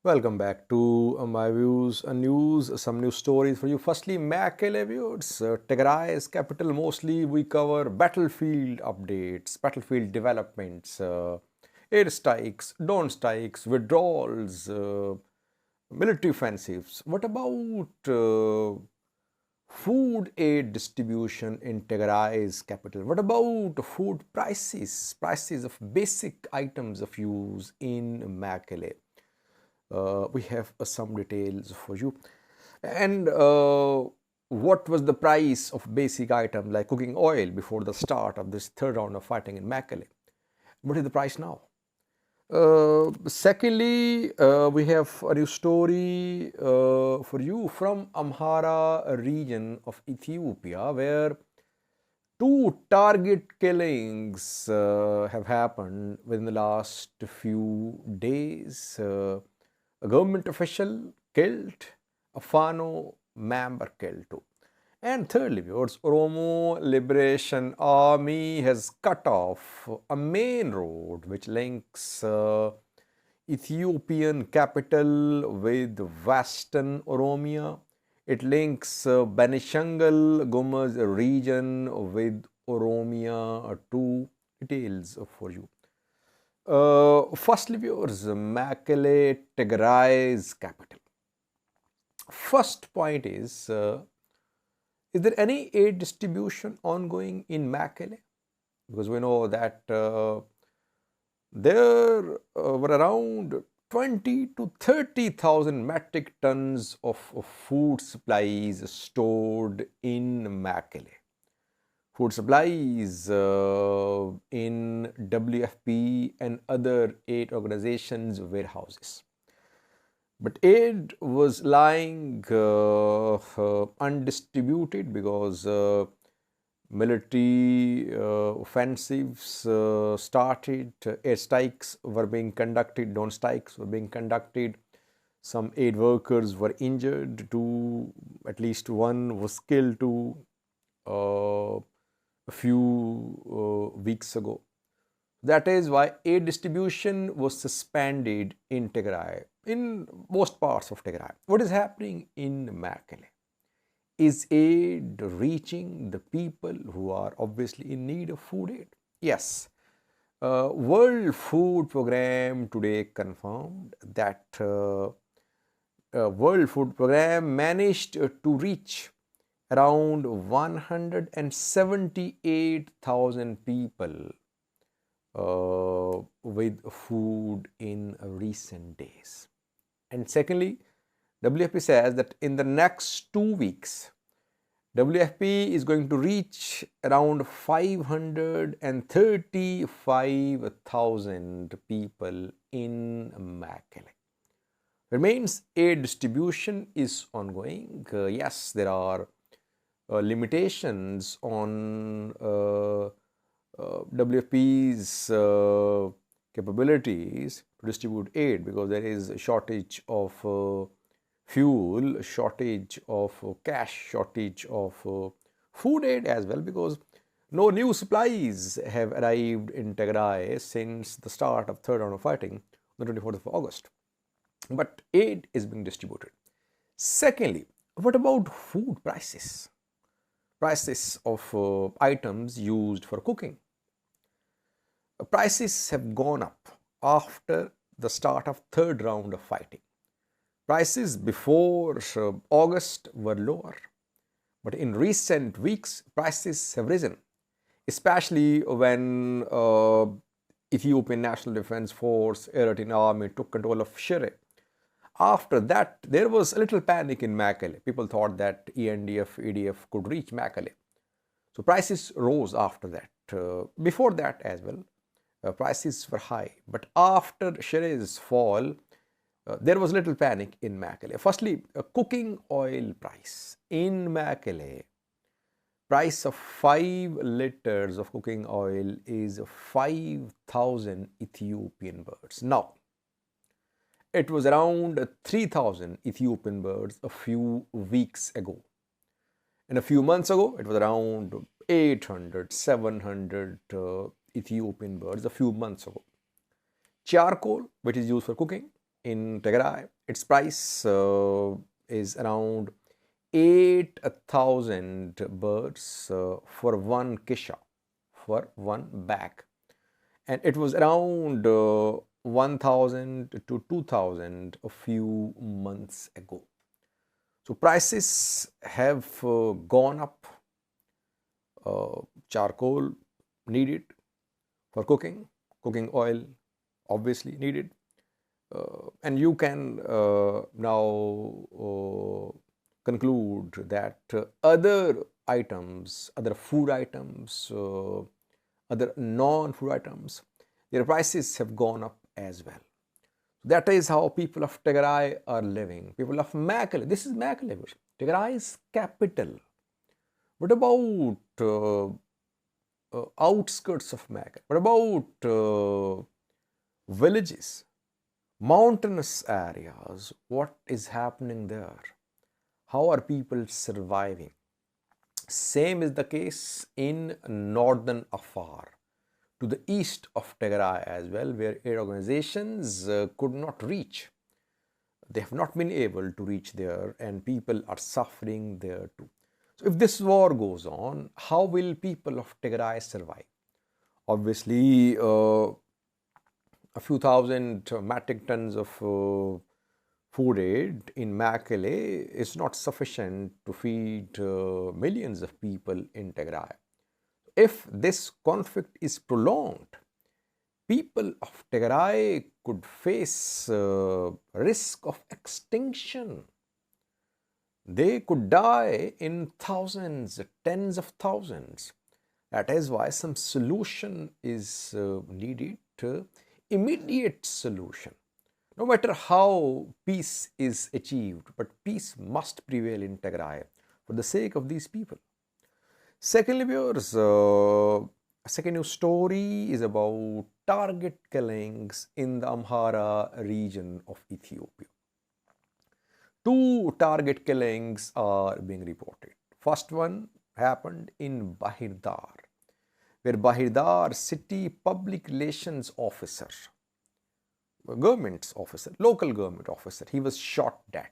Welcome back to my views and news, some news stories for you. Firstly, Mekelle views, Tigray's capital. Mostly we cover battlefield updates, battlefield developments, air strikes, drone strikes, withdrawals, military offensives. What about food aid distribution in Tigray's capital? What about food prices, prices of basic items of use in Mekelle? We have some details for you. And what was the price of basic items like cooking oil before the start of this third round of fighting in Mekelle? What is the price now? Secondly, we have a new story for you from Amhara region of Ethiopia, where two target killings have happened within the last few days. A government official killed, a Fano member killed too. And thirdly, viewers, Oromo Liberation Army has cut off a main road which links Ethiopian capital with Western Oromia. It links Benishangul Gumuz region with Oromia. Two details for you. Firstly, viewers, Mekelle Tigray's capital. First point is there any aid distribution ongoing in Mekelle? Because we know that there were around 20 to 30,000 metric tons of food supplies stored in Mekelle. Food supplies in WFP and other aid organizations' warehouses. But aid was lying undistributed because military offensives started, air strikes were being conducted, drone strikes were being conducted. Some aid workers were injured, at least one was killed too. A few weeks ago. That is why aid distribution was suspended in Tigray, in most parts of Tigray. What is happening in Mekelle? Is aid reaching the people who are obviously in need of food aid? Yes. World Food Program today confirmed that World Food Program managed to reach around 178,000 people with food in recent days. And secondly, WFP says that in the next 2 weeks, WFP is going to reach around 535,000 people in Mekelle. Remains aid distribution is ongoing. Yes, there are limitations on WFP's capabilities to distribute aid because there is a shortage of fuel, shortage of cash, shortage of food aid as well, because no new supplies have arrived in Tigray since the start of third round of fighting on the 24th of August. But aid is being distributed. Secondly, what about food prices? Prices of items used for cooking. Prices have gone up after the start of third round of fighting. Prices before August were lower, but in recent weeks prices have risen, especially when Ethiopian National Defense Force, Eritrean Army took control of Shire. After that, there was a little panic in Mekelle. People thought that ENDF, EDF could reach Mekelle. So prices rose after that. Before that as well, prices were high. But after Shire's fall, there was little panic in Mekelle. Firstly, cooking oil price in Mekelle. Price of 5 liters of cooking oil is 5,000 Ethiopian birds. Now, it was around 3,000 Ethiopian birds a few weeks ago. And a few months ago, it was around 800, 700 Ethiopian birds a few months ago. Charcoal, which is used for cooking, in Tigray. Its price is around 8,000 birds for one kisha, for one bag. And it was around 1,000 to 2,000 a few months ago. So prices have gone up. Charcoal needed for cooking, cooking oil obviously needed. And you can now conclude that other items, other food items, other non-food items, their prices have gone up as well. That is how people of Tigray are living. People of Mekelle, this is Mekelle. Tigray is capital. What about outskirts of Mekelle? What about villages, mountainous areas? What is happening there? How are people surviving? Same is the case in northern Amhara, to the east of Tigray as well, where aid organizations could not reach. They have not been able to reach there, and people are suffering there too. So if this war goes on, how will people of Tigray survive? Obviously, a few thousand metric tons of food aid in Mekelle is not sufficient to feed millions of people in Tigray. If this conflict is prolonged, people of Tigray could face risk of extinction. They could die in thousands, tens of thousands. That is why some solution is needed, immediate solution. No matter how peace is achieved, but peace must prevail in Tigray for the sake of these people. Secondly, viewers, a second news story is about target killings in the Amhara region of Ethiopia. 2 target killings are being reported. First one happened in Bahir Dar, where Bahir Dar city public relations officer, government officer, local government officer, he was shot dead.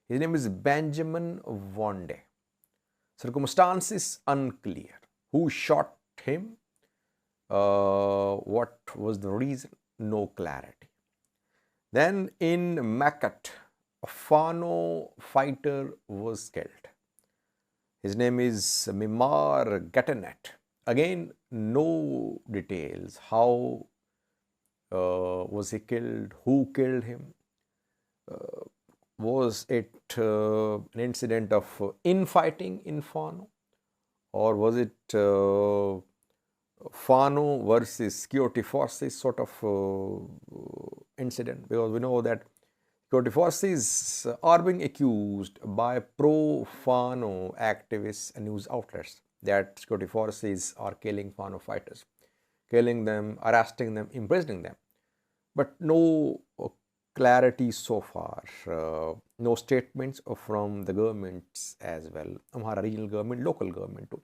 His name is Benjamin Wande. Circumstances unclear. Who shot him? What was the reason? No clarity. Then in Mekelle, a Fano fighter was killed. His name is Mimar Gatanet. Again, no details. How was he killed? Who killed him? Was it an incident of infighting in Fano? Or was it Fano versus security forces sort of incident? Because we know that security forces are being accused by pro-Fano activists and news outlets that security forces are killing Fano fighters, killing them, arresting them, imprisoning them. But no clarity so far, no statements from the governments as well, Amhara regional government, local government too.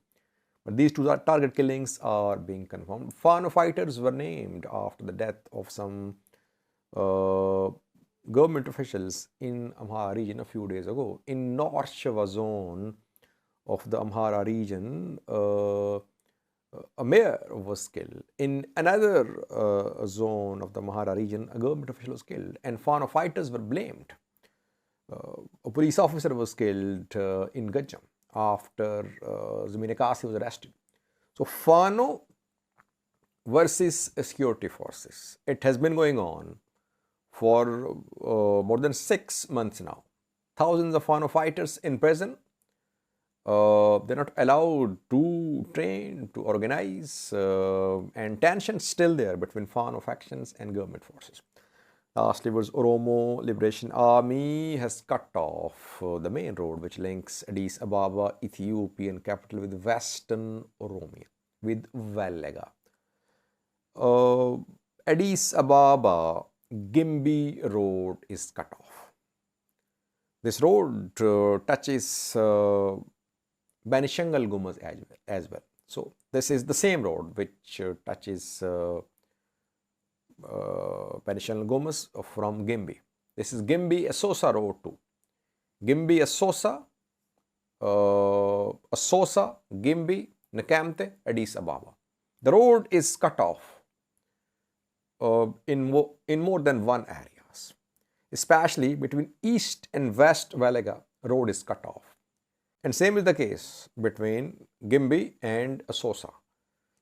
But these 2 target killings are being confirmed. Fano fighters were named after the death of some government officials in Amhara region a few days ago. In North Shava zone of the Amhara region, a mayor was killed. In another zone of the Amhara region, a government official was killed, and Fano fighters were blamed. A police officer was killed in Gajam after Zamina Kasi was arrested. So Fano versus security forces. It has been going on for more than 6 months now. Thousands of Fano fighters in prison. They're not allowed to train, to organize, and tension still there between Fano factions and government forces. Lastly was Oromo Liberation Army has cut off the main road which links Addis Ababa, Ethiopian capital, with Western Oromia, with Wellega. Addis Ababa Gimbi road is cut off. This road touches Benishangal Gumas as well. So this is the same road which touches Benishangal Gumas from Gimbi. This is Gimbi Assosa Road 2. Gimbi Assosa, Gimbi, Nekemte, Addis Ababa. The road is cut off in more than one areas, especially between East and West Valaga. Road is cut off, and same is the case between Gimbi and Assosa.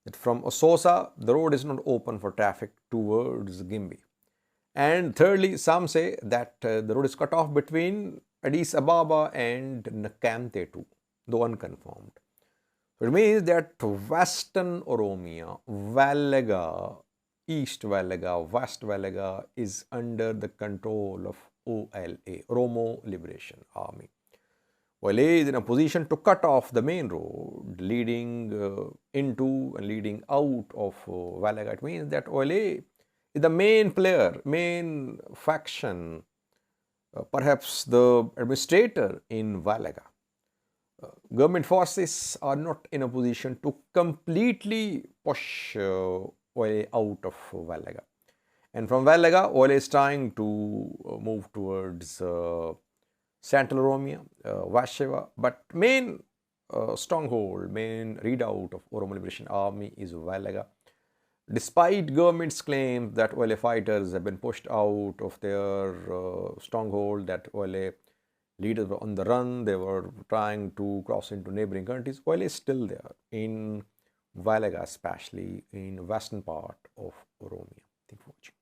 That from Assosa the road is not open for traffic towards Gimbi. And thirdly, some say that the road is cut off between Addis Ababa and Nekemte too, though unconfirmed. It means that Western Oromia, Valaga, East Valaga, West Valaga is under the control of OLA, Oromo Liberation Army. OLA is in a position to cut off the main road leading into and leading out of Valaga. It means that OLA is the main player, main faction, perhaps the administrator in Valaga. Government forces are not in a position to completely push OLA out of Valaga. And from Valaga, OLA is trying to move towards Central Oromia, Vasheva, but main stronghold, main redoubt of Oromo Liberation Army is Valaga. Despite government's claims that OLA fighters have been pushed out of their stronghold, that OLA leaders were on the run, they were trying to cross into neighboring countries, OLA is still there in Valaga, especially in western part of Oromia. Thank you for watching.